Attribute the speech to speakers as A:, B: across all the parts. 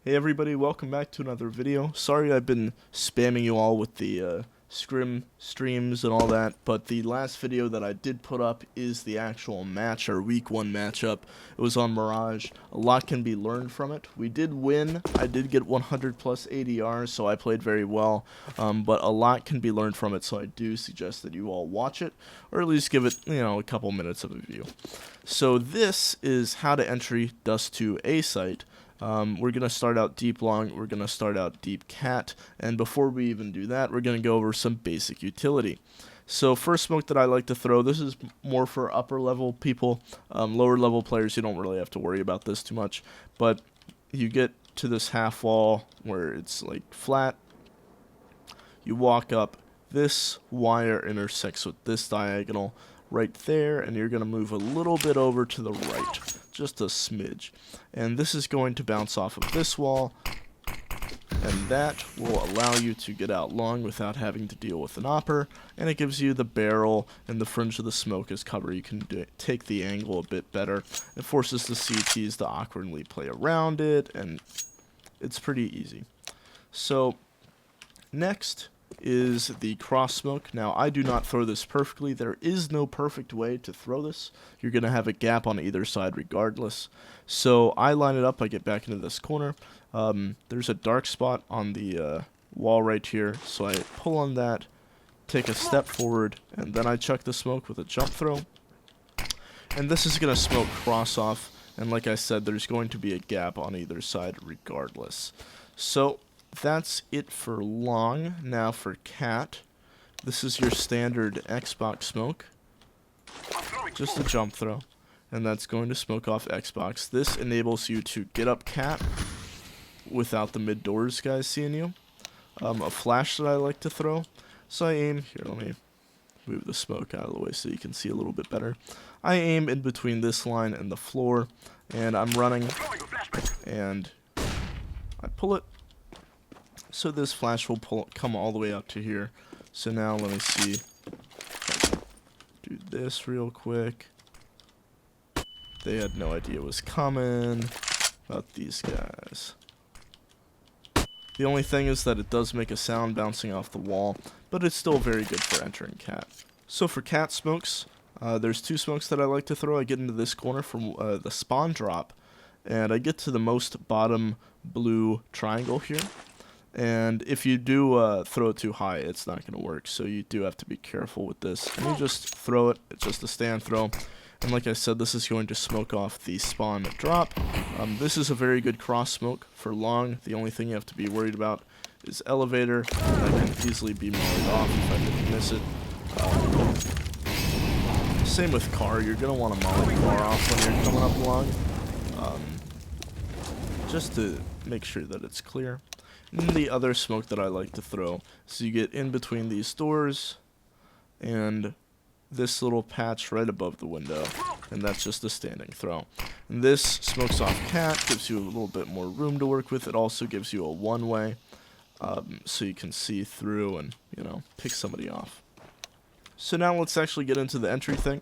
A: Hey everybody, welcome back to another video. Sorry I've been spamming you all with the scrim streams and all that, but the last video that I did put up is the actual match, our week 1 matchup. It was on Mirage. A lot can be learned from it. We did win. I did get 100 plus ADRs, so I played very well, but a lot can be learned from it, so I do suggest that you all watch it, or at least give it, a couple minutes of a view. So this is how to entry Dust 2 A site. We're going to start out deep long, we're going to start out deep cat, and before we even do that, we're going to go over some basic utility. So first smoke that I like to throw, this is more for upper level people, lower level players, you don't really have to worry about this too much, but you get to this half wall where it's like flat, you walk up, this wire intersects with this diagonal right there, and you're going to move a little bit over to the right, just a smidge, and this is going to bounce off of this wall, and that will allow you to get out long without having to deal with an opper, and it gives you the barrel and the fringe of the smoke as cover. You can take the angle a bit better. It forces the CTs to awkwardly play around it, and it's pretty easy. So next is the cross smoke. Now, I do not throw this perfectly. There is no perfect way to throw this. You're going to have a gap on either side regardless. So I line it up. I get back into this corner. There's a dark spot on the wall right here. So I pull on that, take a step forward, and then I chuck the smoke with a jump throw. And this is going to smoke cross off. And like I said, there's going to be a gap on either side regardless. So that's it for long. Now for cat, this is your standard Xbox smoke, just a jump throw, and that's going to smoke off Xbox. This enables you to get up cat without the mid doors guys seeing you. A flash that I like to throw, so I aim here. Let me move the smoke out of the way so you can see a little bit better. I aim in between this line and the floor, and I'm running, and I pull it. So this flash will come all the way up to here. So now let me see. Do this real quick. They had no idea it was coming. About these guys. The only thing is that it does make a sound bouncing off the wall, but it's still very good for entering cat. So for cat smokes, there's two smokes that I like to throw. I get into this corner from the spawn drop, and I get to the most bottom blue triangle here. And if you do throw it too high, it's not going to work. So you do have to be careful with this. And you just throw it. It's just a stand throw. And like I said, this is going to smoke off the spawn drop. This is a very good cross smoke for long. The only thing you have to be worried about is elevator. That can easily be mollied off if I didn't miss it. Same with car. You're going to want to molly the car off when you're coming up long. Just to make sure that it's clear. And the other smoke that I like to throw, so you get in between these doors and this little patch right above the window, and that's just a standing throw. And this smokes off cat, gives you a little bit more room to work with. It also gives you a one-way, so you can see through and, pick somebody off. So now let's actually get into the entry thing.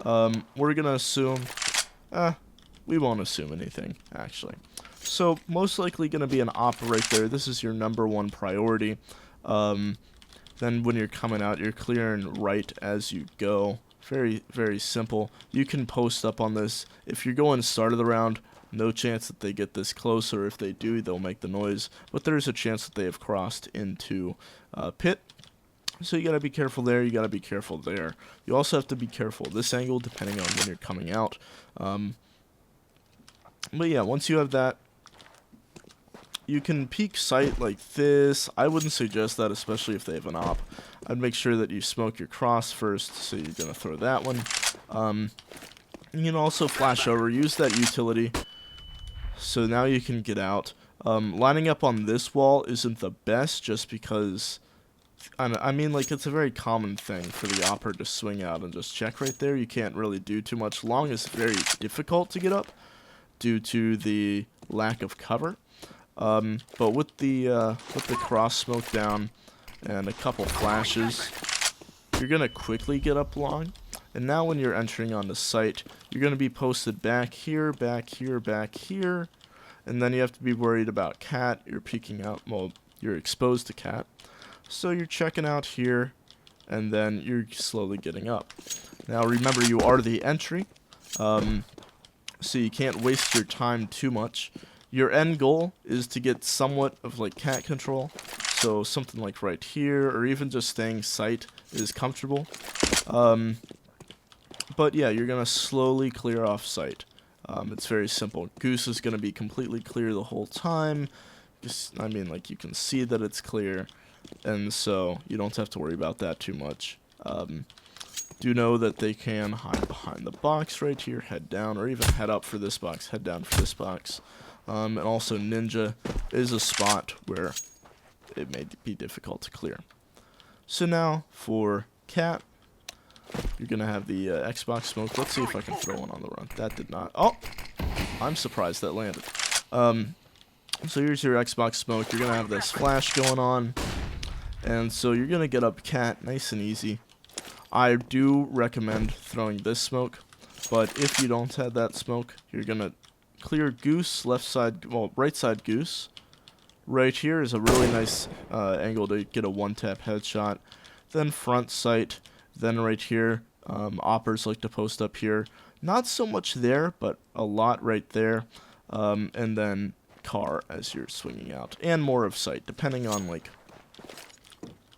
A: We're going to assume, we won't assume anything, actually. So, most likely going to be an op right there. This is your #1 priority. Then when you're coming out, you're clearing right as you go. Very, very simple. You can post up on this. If you're going start of the round, no chance that they get this close, or if they do, they'll make the noise. But there's a chance that they have crossed into pit. So you got to be careful there, you got to be careful there. You also have to be careful this angle, depending on when you're coming out. But yeah, once you have that, you can peek sight like this. I wouldn't suggest that, especially if they have an op. I'd make sure that you smoke your cross first, so you're going to throw that one. You can also flash over, use that utility, so now you can get out. Lining up on this wall isn't the best, just because, I mean, like, it's a very common thing for the opper to swing out and just check right there. You can't really do too much. Long is very difficult to get up due to the lack of cover. But with the cross smoke down and a couple flashes, you're going to quickly get up long. And now when you're entering on the site, you're going to be posted back here, back here, back here. And then you have to be worried about cat. You're peeking out, well, you're exposed to cat. So you're checking out here, and then you're slowly getting up. Now remember, you are the entry, so you can't waste your time too much. Your end goal is to get somewhat of like cat control, so something like right here, or even just staying sight is comfortable. But yeah, you're gonna slowly clear off sight. It's very simple. Goose is gonna be completely clear the whole time. Just, I mean, like, you can see that it's clear, and so you don't have to worry about that too much. Do know that they can hide behind the box right here, head down, or even head up for this box, head down for this box. And also Ninja is a spot where it may be difficult to clear. So now for cat, you're going to have the Xbox smoke. Let's see if I can throw one on the run. That did not. Oh, I'm surprised that landed. So here's your Xbox smoke. You're going to have this flash going on. And so you're going to get up cat nice and easy. I do recommend throwing this smoke, but if you don't have that smoke, you're going to clear goose, left side, well, right side goose. Right here is a really nice angle to get a one-tap headshot. Then front sight, then right here, oppers like to post up here. Not so much there, but a lot right there. And then car as you're swinging out. And more of sight, depending on, like,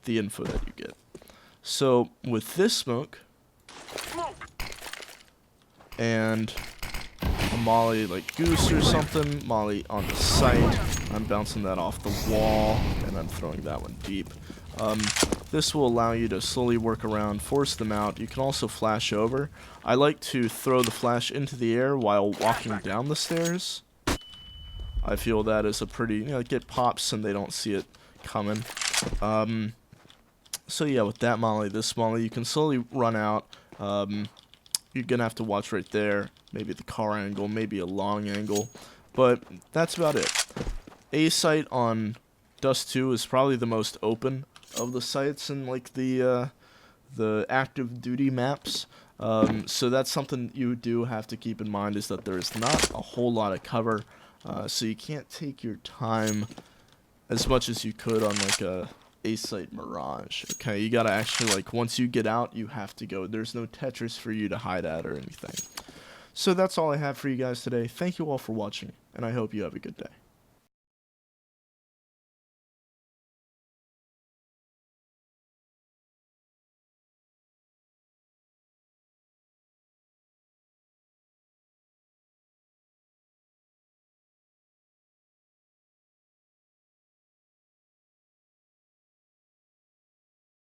A: the info that you get. So, with this smoke, and a molly like goose or something, molly on the site, I'm bouncing that off the wall, and I'm throwing that one deep. This will allow you to slowly work around, force them out. You can also flash over. I like to throw the flash into the air while walking down the stairs. I feel that is a pretty, you know, get pops and they don't see it coming. So yeah, with that molly, this molly, you can slowly run out. You're going to have to watch right there. Maybe the car angle, maybe a long angle. But that's about it. A site on Dust 2 is probably the most open of the sites in like the active duty maps. So that's something you do have to keep in mind, is that there is not a whole lot of cover. So you can't take your time as much as you could on like a site Mirage. Okay, you gotta actually, like, once you get out, you have to go. There's no Tetris for you to hide at or anything. So that's all I have for you guys today. Thank you all for watching, and I hope you have a good day.